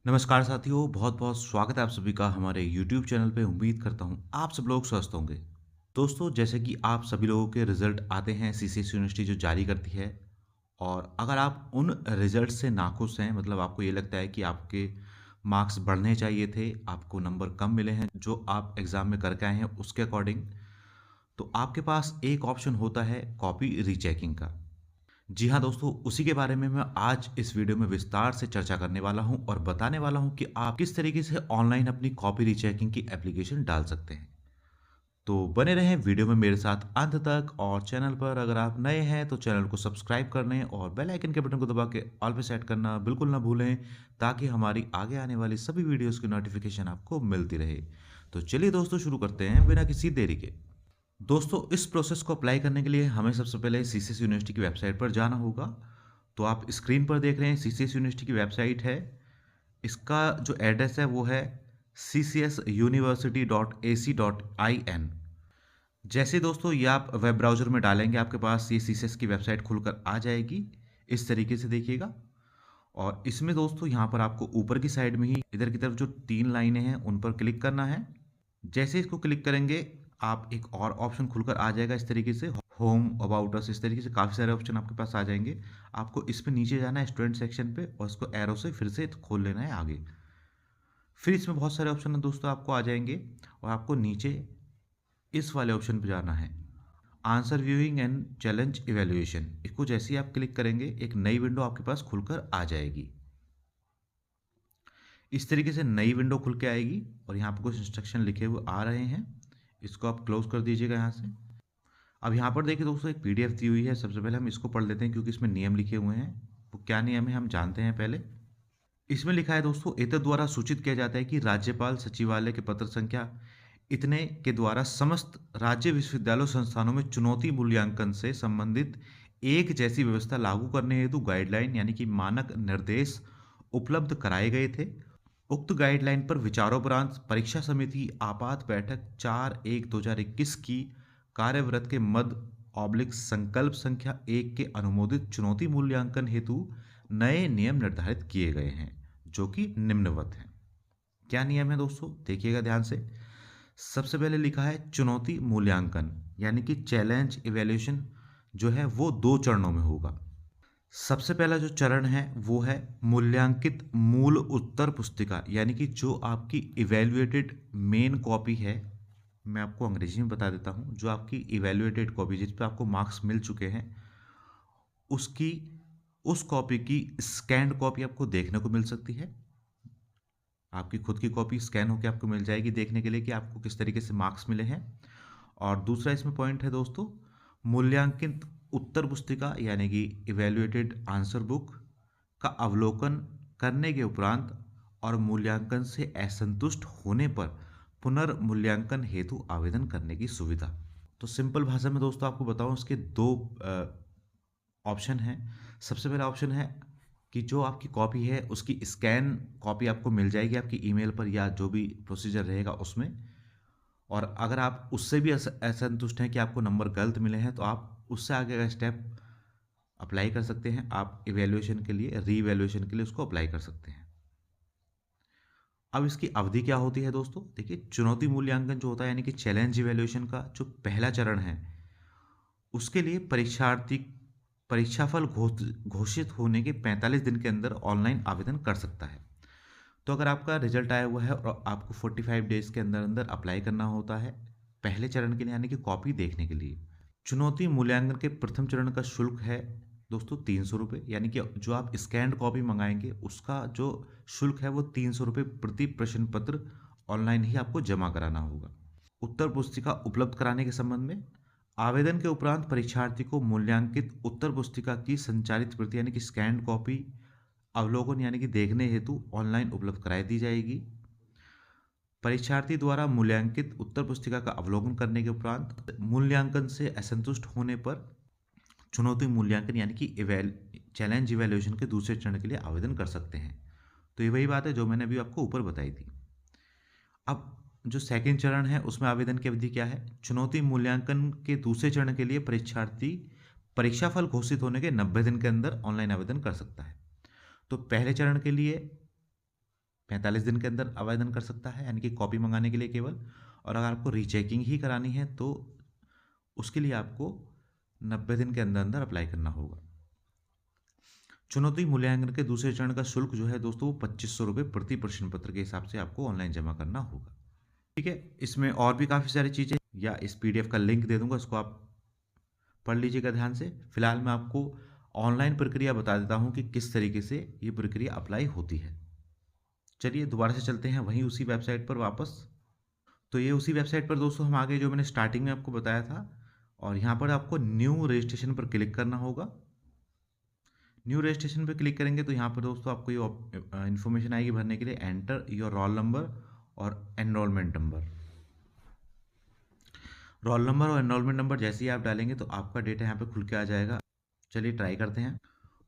नमस्कार साथियों, बहुत-बहुत स्वागत है आप सभी का हमारे YouTube चैनल पे। उम्मीद करता हूँ आप सब लोग स्वस्थ होंगे। दोस्तों, जैसे कि आप सभी लोगों के रिज़ल्ट आते हैं सीसीएस यूनिवर्सिटी जो जारी करती है, और अगर आप उन रिज़ल्ट से नाखुश हैं, मतलब आपको ये लगता है कि आपके मार्क्स बढ़ने चाहिए थे, आपको नंबर कम मिले हैं जो आप एग्ज़ाम में करके आए हैं उसके अकॉर्डिंग, तो आपके पास एक ऑप्शन होता है कॉपी रीचेकिंग का। जी हाँ दोस्तों, उसी के बारे में मैं आज इस वीडियो में विस्तार से चर्चा करने वाला हूं और बताने वाला हूं कि आप किस तरीके से ऑनलाइन अपनी कॉपी रीचेकिंग की एप्लीकेशन डाल सकते हैं। तो बने रहें वीडियो में मेरे साथ अंत तक, और चैनल पर अगर आप नए हैं तो चैनल को सब्सक्राइब कर लें और बेल आइकन के बटन को दबा के ऑल पे सेट करना बिल्कुल ना भूलें, ताकि हमारी आगे आने वाली सभी वीडियोज़ की नोटिफिकेशन आपको मिलती रहे। तो चलिए दोस्तों, शुरू करते हैं बिना किसी देरी के। दोस्तों, इस प्रोसेस को अप्लाई करने के लिए हमें सबसे पहले सीसीएस यूनिवर्सिटी की वेबसाइट पर जाना होगा। तो आप स्क्रीन पर देख रहे हैं सीसीएस यूनिवर्सिटी की वेबसाइट है। इसका जो एड्रेस है वो है ccsuniversity.ac.in। जैसे दोस्तों ये आप वेब ब्राउज़र में डालेंगे, आपके पास ये सीसीएस की वेबसाइट खुलकर आ जाएगी। इस तरीके से देखिएगा, और इसमें दोस्तों यहाँ पर आपको ऊपर की साइड में ही इधर की तरफ जो 3 लाइनें हैं उन पर क्लिक करना है। जैसे इसको क्लिक करेंगे, आप एक और ऑप्शन खुलकर आ जाएगा इस तरीके से, होम, अबाउट अस, इस तरीके से काफ़ी सारे ऑप्शन आपके पास आ जाएंगे। आपको इस पे नीचे जाना है स्टूडेंट सेक्शन पे, और इसको एरो से फिर से खोल लेना है आगे। फिर इसमें बहुत सारे ऑप्शन दोस्तों आपको आ जाएंगे, और आपको नीचे इस वाले ऑप्शन पे जाना है, answer viewing and challenge evaluation. इसको जैसे ही आप क्लिक करेंगे एक नई विंडो आपके पास खुलकर आ जाएगी। इस तरीके से नई विंडो खुल के आएगी, और यहाँ पर कुछ इंस्ट्रक्शन लिखे हुए आ रहे हैं। इसको आप क्लोज कर दीजिएगा यहाँ से। अब यहाँ पर देखिए दोस्तों, एक पीडीएफ दी हुई है। सबसे पहले हम इसको पढ़ लेते हैं, क्योंकि इसमें नियम लिखे हुए हैं। वो क्या नियम है हम जानते हैं पहले। इसमें लिखा है दोस्तों, एतद द्वारा सूचित किया जाता है कि राज्यपाल सचिवालय के पत्र संख्या इतने के द्वारा समस्त राज्य विश्वविद्यालय संस्थानों में चुनौती मूल्यांकन से संबंधित एक जैसी व्यवस्था लागू करने हेतु गाइडलाइन यानी कि मानक निर्देश उपलब्ध कराए गए थे। उक्त गाइडलाइन पर विचारोपरांत परीक्षा समिति आपात बैठक 4/1/2021 की कार्यव्रत के मद ऑब्लिक संकल्प संख्या 1 के अनुमोदित चुनौती मूल्यांकन हेतु नए नियम निर्धारित किए गए हैं, जो कि निम्नवत हैं। क्या नियम है दोस्तों, देखिएगा ध्यान से। सबसे पहले लिखा है चुनौती मूल्यांकन, यानी कि चैलेंज इवैल्यूएशन जो है वो 2 चरणों में होगा। सबसे पहला जो चरण है वो है मूल्यांकित मूल उत्तर पुस्तिका, यानी कि जो आपकी इवैल्यूएटेड मेन कॉपी है। मैं आपको अंग्रेजी में बता देता हूँ। जो आपकी इवैल्यूएटेड कॉपी जिस पे आपको मार्क्स मिल चुके हैं, उसकी उस कॉपी की स्कैन्ड कॉपी आपको देखने को मिल सकती है। आपकी खुद की कॉपी स्कैन होकर आपको मिल जाएगी देखने के लिए कि आपको किस तरीके से मार्क्स मिले हैं। और दूसरा इसमें पॉइंट है दोस्तों, मूल्यांकित उत्तर पुस्तिका यानी कि इवैल्यूएटेड आंसर बुक का अवलोकन करने के उपरांत और मूल्यांकन से असंतुष्ट होने पर पुनर्मूल्यांकन हेतु आवेदन करने की सुविधा। तो सिंपल भाषा में दोस्तों आपको बताऊं, इसके 2 ऑप्शन हैं। सबसे पहला ऑप्शन है कि जो आपकी कॉपी है उसकी स्कैन कॉपी आपको मिल जाएगी आपकी ईमेल पर, या जो भी प्रोसीजर रहेगा उसमें। और अगर आप उससे भी असंतुष्ट हैं कि आपको नंबर गलत मिले हैं, तो आप उससे आगे का स्टेप अप्लाई कर सकते हैं। आप इवैल्यूएशन के लिए, री इवैल्यूएशन के लिए उसको अप्लाई कर सकते हैं। अब इसकी अवधि क्या होती है दोस्तों, देखिए चुनौती मूल्यांकन जो होता है यानी कि चैलेंज इवैल्यूएशन का जो पहला चरण है, उसके लिए परीक्षार्थी परीक्षाफल घोषित होने के 45 दिन के अंदर ऑनलाइन आवेदन कर सकता है। तो अगर आपका रिजल्ट आया हुआ है और आपको 45 डेज के अंदर अंदर अप्लाई करना होता है पहले चरण के लिए, यानी कि कॉपी देखने के लिए। चुनौती मूल्यांकन के प्रथम चरण का शुल्क है दोस्तों 300 रुपये, यानी कि जो आप स्कैंड कॉपी मंगाएंगे उसका जो शुल्क है वो 300 रुपये प्रति प्रश्न पत्र ऑनलाइन ही आपको जमा कराना होगा। उत्तर पुस्तिका उपलब्ध कराने के संबंध में, आवेदन के उपरांत परीक्षार्थी को मूल्यांकित उत्तर पुस्तिका की संचालित प्रति यानी कि स्कैंड कॉपी अवलोकन यानी कि देखने हेतु ऑनलाइन उपलब्ध कराई दी जाएगी। परीक्षार्थी द्वारा मूल्यांकित उत्तर पुस्तिका का अवलोकन करने के उपरांत मूल्यांकन से असंतुष्ट होने पर चुनौती मूल्यांकन यानी कि चैलेंज इवैल्यूएशन के दूसरे चरण के लिए आवेदन कर सकते हैं। तो ये वही बात है जो मैंने अभी आपको ऊपर बताई थी। अब जो सेकंड चरण है उसमें आवेदन की अवधि क्या है, चुनौती मूल्यांकन के दूसरे चरण के लिए परीक्षार्थी परीक्षाफल घोषित होने के 90 दिन के अंदर ऑनलाइन आवेदन कर सकता है। तो पहले चरण के लिए 45 दिन के अंदर आवेदन कर सकता है, यानी कि कॉपी मंगाने के लिए केवल। और अगर आपको रीचेकिंग ही करानी है तो उसके लिए आपको 90 दिन के अंदर अंदर अप्लाई करना होगा। चुनौती मूल्यांकन के दूसरे चरण का शुल्क जो है दोस्तों, वो 2500 रुपये प्रति प्रश्न पत्र के हिसाब से आपको ऑनलाइन जमा करना होगा। ठीक है, इसमें और भी काफ़ी सारी चीज़ें, या इस PDF का लिंक दे दूंगा, उसको आप पढ़ लीजिएगा ध्यान से। फिलहाल मैं आपको ऑनलाइन प्रक्रिया बता देता हूँ कि किस तरीके से ये प्रक्रिया अप्लाई होती है। चलिए दोबारा से चलते हैं वहीं उसी वेबसाइट पर वापस। तो ये उसी वेबसाइट पर दोस्तों हम आ गए जो मैंने स्टार्टिंग में आपको बताया था, और यहाँ पर आपको न्यू रजिस्ट्रेशन पर क्लिक करना होगा। न्यू रजिस्ट्रेशन पर क्लिक करेंगे तो यहाँ पर दोस्तों आपको ये इन्फॉर्मेशन आएगी भरने के लिए, एंटर योर रोल नंबर और एनरोलमेंट नंबर। रोल नंबर और एनरोलमेंट नंबर जैसे ही आप डालेंगे तो आपका डेटा यहाँ पे खुल के आ जाएगा। चलिए ट्राई करते हैं।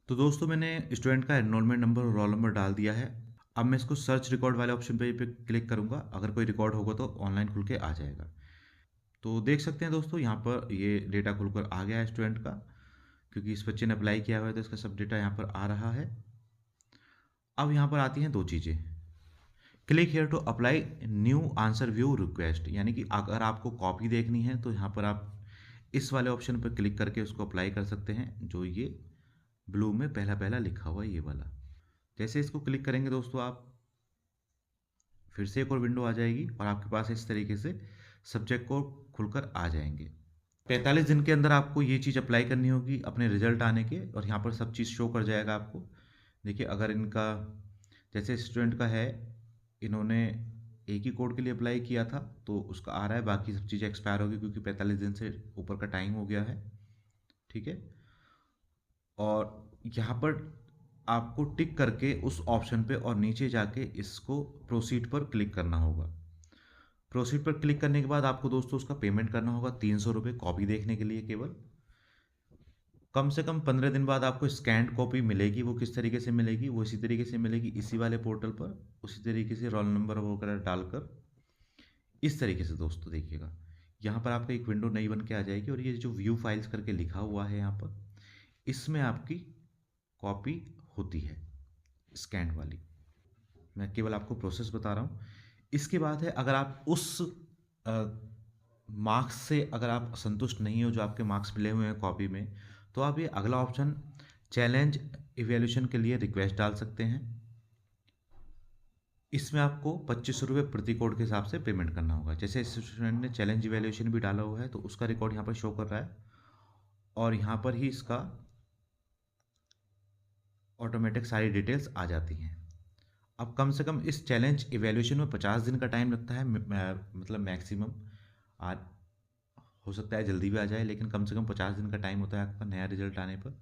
तो दोस्तों मैंने स्टूडेंट का एनरोलमेंट नंबर और रोल नंबर डाल दिया है। अब मैं इसको सर्च रिकॉर्ड वाले ऑप्शन पे क्लिक करूँगा, अगर कोई रिकॉर्ड होगा तो ऑनलाइन खुल के आ जाएगा। तो देख सकते हैं दोस्तों यहाँ पर ये डेटा खुलकर आ गया है स्टूडेंट का, क्योंकि इस बच्चे ने अप्लाई किया हुआ है तो इसका सब डेटा यहाँ पर आ रहा है। अब यहाँ पर आती हैं दो चीज़ें, click here to apply new answer view request, यानी कि अगर आपको कॉपी देखनी है तो यहाँ पर आप इस वाले ऑप्शन पर क्लिक करके उसको अप्लाई कर सकते हैं, जो ये ब्लू में पहला पहला लिखा हुआ है ये वाला। जैसे इसको क्लिक करेंगे दोस्तों आप, फिर से एक और विंडो आ जाएगी और आपके पास इस तरीके से सब्जेक्ट को खुलकर आ जाएंगे। 45 दिन के अंदर आपको ये चीज़ अप्लाई करनी होगी अपने रिजल्ट आने के, और यहाँ पर सब चीज़ शो कर जाएगा आपको। देखिए अगर इनका जैसे स्टूडेंट का है, इन्होंने एक ही कोड के लिए अप्लाई किया था तो उसका आ रहा है, बाकी सब चीज़ें एक्सपायर होगी क्योंकि 45 दिन से ऊपर का टाइम हो गया है। ठीक है, और यहाँ पर आपको टिक करके उस ऑप्शन पे और नीचे जाके इसको प्रोसीड पर क्लिक करना होगा। प्रोसीड पर क्लिक करने के बाद आपको दोस्तों उसका पेमेंट करना होगा 300 रुपये कॉपी देखने के लिए केवल। कम से कम 15 दिन बाद आपको स्कैंड कॉपी मिलेगी। वो किस तरीके से मिलेगी, वो इसी तरीके से मिलेगी, इसी वाले पोर्टल पर उसी तरीके से रोल नंबर वगैरह डालकर। इस तरीके से दोस्तों देखिएगा, यहाँ पर आपका एक विंडो नई बन के आ जाएगी, और ये जो व्यू फाइल्स करके लिखा हुआ है यहाँ पर, इसमें आपकी कॉपी होती है स्कैन वाली। मैं केवल आपको प्रोसेस बता रहा हूँ। इसके बाद है, अगर आप उस मार्क्स से अगर आप संतुष्ट नहीं हो जो आपके मार्क्स मिले हुए हैं कॉपी में, तो आप ये अगला ऑप्शन चैलेंज इवैल्यूएशन के लिए रिक्वेस्ट डाल सकते हैं। इसमें आपको 2500 रुपये प्रति कोड के हिसाब से पेमेंट करना होगा। जैसे स्टूडेंट ने चैलेंज इवैल्यूएशन भी डाला हुआ है तो उसका रिकॉर्ड यहाँ पर शो कर रहा है, और यहाँ पर ही इसका ऑटोमेटिक सारी डिटेल्स आ जाती हैं। अब कम से कम इस चैलेंज इवैल्यूएशन में 50 दिन का टाइम लगता है, मतलब मैक्सिमम। आज हो सकता है जल्दी भी आ जाए, लेकिन कम से कम 50 दिन का टाइम होता है आपका नया रिजल्ट आने पर।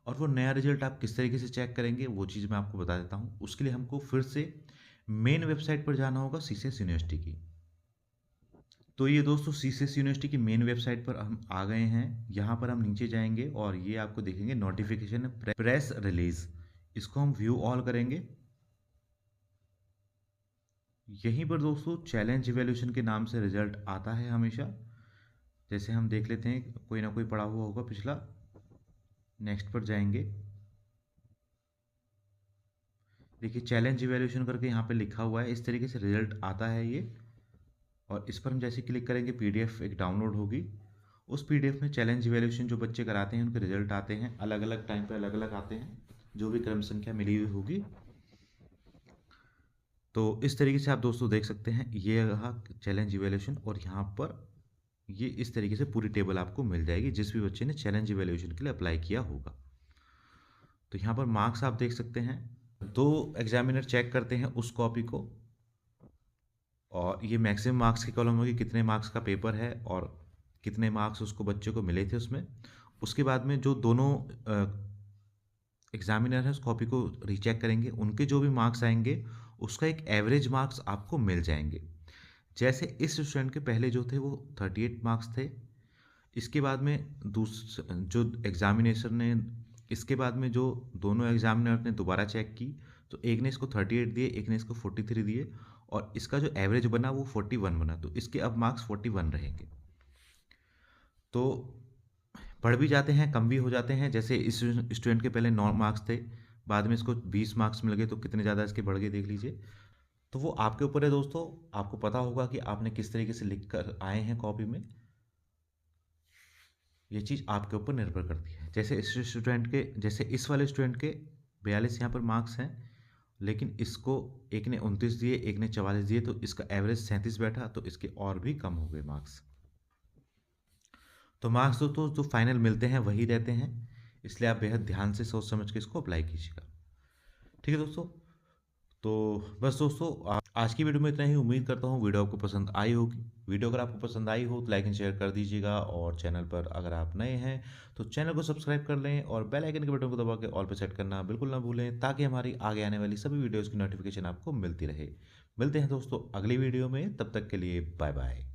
और वो नया रिजल्ट आप किस तरीके से चेक करेंगे वो चीज़ मैं आपको बता देता हूँ। उसके लिए हमको फिर से मेन वेबसाइट पर जाना होगा, सीसीएस यूनिवर्सिटी की। तो ये दोस्तों सीसीएस यूनिवर्सिटी की मेन वेबसाइट पर हम आ गए हैं। यहाँ पर हम नीचे जाएंगे और ये आपको देखेंगे नोटिफिकेशन प्रेस रिलीज, इसको हम व्यू ऑल करेंगे। यहीं पर दोस्तों चैलेंज इवैल्यूएशन के नाम से रिजल्ट आता है हमेशा। जैसे हम देख लेते हैं, कोई ना कोई पड़ा हुआ होगा पिछला। नेक्स्ट पर जाएंगे, देखिए चैलेंज इवैल्यूएशन करके यहाँ पे लिखा हुआ है, इस तरीके से रिजल्ट आता है ये। और इस पर हम जैसे क्लिक करेंगे PDF एक डाउनलोड होगी। उस PDF में चैलेंज इवैल्यूएशन जो बच्चे कराते हैं उनके रिजल्ट आते हैं, अलग अलग टाइम पे अलग अलग आते हैं, जो भी क्रम संख्या मिली हुई होगी। तो इस तरीके से आप दोस्तों देख सकते हैं, ये रहा चैलेंज इवैल्यूएशन, और यहाँ पर ये इस तरीके से पूरी टेबल आपको मिल जाएगी जिस भी बच्चे ने चैलेंज इवैल्यूएशन के लिए अप्लाई किया होगा। तो यहाँ पर मार्क्स आप देख सकते हैं, 2 एग्जामिनर चेक करते हैं उस कॉपी को, और ये मैक्सिमम मार्क्स की कॉलम होगी, कितने मार्क्स का पेपर है और कितने मार्क्स उसको बच्चे को मिले थे उसमें। उसके बाद में जो दोनों एग्जामिनर है उस कॉपी को रीचेक करेंगे, उनके जो भी मार्क्स आएंगे उसका एक एवरेज मार्क्स आपको मिल जाएंगे। जैसे इस स्टूडेंट के पहले जो थे वो 38 मार्क्स थे। इसके बाद में जो एग्जामिनेशन ने, इसके बाद में जो दोनों एग्जामिनर ने दोबारा चेक की, तो एक ने इसको 38 दिए, एक ने इसको 43 दिए, और इसका जो एवरेज बना वो 41 बना। तो इसके अब मार्क्स 41 रहेंगे। तो बढ़ भी जाते हैं, कम भी हो जाते हैं। जैसे इस स्टूडेंट के पहले 9 मार्क्स थे, बाद में इसको 20 मार्क्स मिल गए, तो कितने ज़्यादा इसके बढ़ गए देख लीजिए। तो वो आपके ऊपर है दोस्तों। आपको पता होगा कि आपने किस तरीके से लिख कर आए हैं कॉपी में। ये चीज़ आपके ऊपर निर्भर करती है। जैसे इस वाले स्टूडेंट के 42 यहाँ पर मार्क्स हैं, लेकिन इसको एक ने 29 दिए, एक ने 44 दिए, तो इसका एवरेज 37 बैठा, तो इसके और भी कम हो गए मार्क्स। तो मार्क्स दोस्तों जो फाइनल मिलते हैं वही रहते हैं, इसलिए आप बेहद ध्यान से सोच समझ के इसको अप्लाई कीजिएगा। ठीक है दोस्तों। तो बस दोस्तों आज की वीडियो में इतना ही। उम्मीद करता हूँ वीडियो आपको पसंद आई होगी। वीडियो अगर आपको पसंद आई हो तो लाइक एंड शेयर कर दीजिएगा, और चैनल पर अगर आप नए हैं तो चैनल को सब्सक्राइब कर लें, और बेल आइकन के बटन को दबा के ऑल पर सेट करना बिल्कुल ना भूलें, ताकि हमारी आगे आने वाली सभी वीडियोज़ की नोटिफिकेशन आपको मिलती रहे। मिलते हैं दोस्तों अगली वीडियो में, तब तक के लिए बाय बाय।